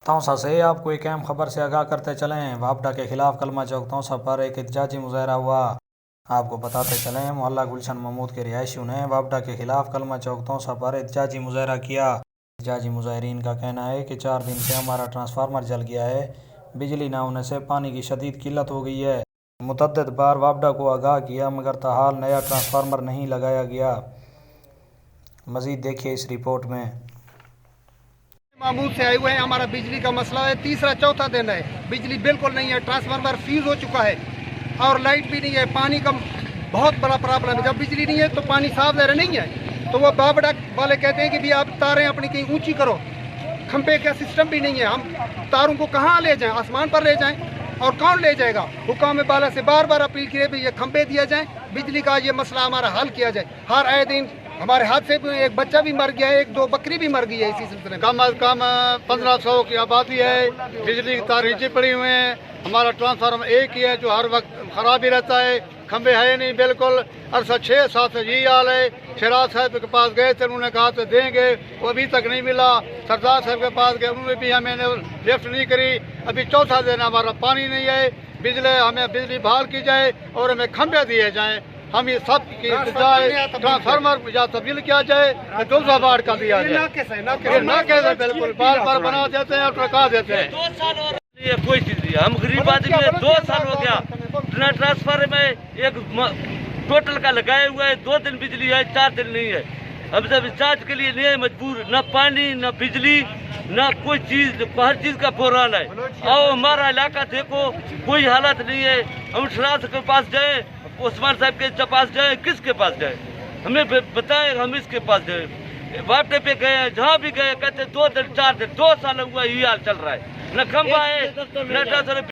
तौसा से आपको एक अहम खबर से आगाह करते चलें। वापडा के खिलाफ कलमा चौक तौसा पर एक एहतजाजी मुजाहरा हुआ। आपको बताते चलें, मोहल्ला गुलशन महमूद के रिहायशियों ने वापडा के खिलाफ कलमा चौक तौसा पर एहतजाजी मुजाहरा किया। एहतजाजी मुजाहरीन का कहना है कि 4 दिन से हमारा ट्रांसफार्मर जल गया है, बिजली न होने से पानी की शदीद किल्लत हो गई है। मुतअद्दिद बार वापडा को आगाह किया मगर ताहाल नया ट्रांसफार्मर नहीं लगाया गया। मजीद देखिए इस रिपोर्ट में। महमूद से आए हुए हैं। हमारा बिजली का मसला है, तीसरा चौथा दिन है, बिजली बिल्कुल नहीं है, ट्रांसफार्मर फ्यूज हो चुका है और लाइट भी नहीं है। पानी का बहुत बड़ा प्रॉब्लम है। जब बिजली नहीं है तो पानी साफ ज़रा नहीं है, तो वो वापडा वाले कहते हैं कि भी आप तारें अपनी कहीं ऊंची करो। खंभे का सिस्टम भी नहीं है, हम तारों को कहाँ ले जाएं, आसमान पर ले जाएं, और कौन ले जाएगा। हुकाम बाला से बार बार अपील की है भी ये खंभे दिए जाएं, बिजली का ये मसला हमारा हल किया जाए। हर आए दिन हमारे हाथ से एक बच्चा भी मर गया है, 1-2 बकरी भी मर गई है इसी सिलसिले में। कम अज कम 1500 की आबादी है, बिजली की तार नीचे पड़ी हुए हैं। हमारा ट्रांसफार्मर एक ही है जो हर वक्त खराब ही रहता है, खंभे है नहीं बिल्कुल। अरसा 6-7 से यही हाल है। शहराज साहब के पास गए थे, उन्होंने कहा तो देंगे, वो अभी तक नहीं मिला। सरदार साहब के पास गए, उन्होंने भी हमें लिफ्ट नहीं करी। अभी चौथा दिन हमारा पानी नहीं है, हमें बिजली बहाल की जाए और हमें खंभे दिए जाएँ। हम ये सब की ट्रांसफार्मर या तब्दील किया जाए, दूसरा वार्ड का दिया जाए। ना कैसे बिल्कुल बार बार बना देते हैं और टका देते हैं। 2 साल और ये कोई चीज नहीं है। हम गरीब आदमी है, 2 साल हो गया बिना ट्रांसफार्मर में एक टोटल का लगाए हुए है। 2 दिन बिजली है, 4 दिन नहीं है। अब जब रिचार्ज के लिए नहीं है मजबूर, न पानी न बिजली न कोई चीज, हर चीज का बहरान है। और हमारा इलाका देखो, कोई हालत नहीं है। हम शराज के पास जाए, उस्मान साहब के पास जाए, किसके पास जाए हमें बताएं, हम इसके पास जाए। वाटे पे गए, जहाँ भी गए कहते 2 दिन 4 दिन, 2 साल हुआ यही हाल चल रहा है। न खंभा है न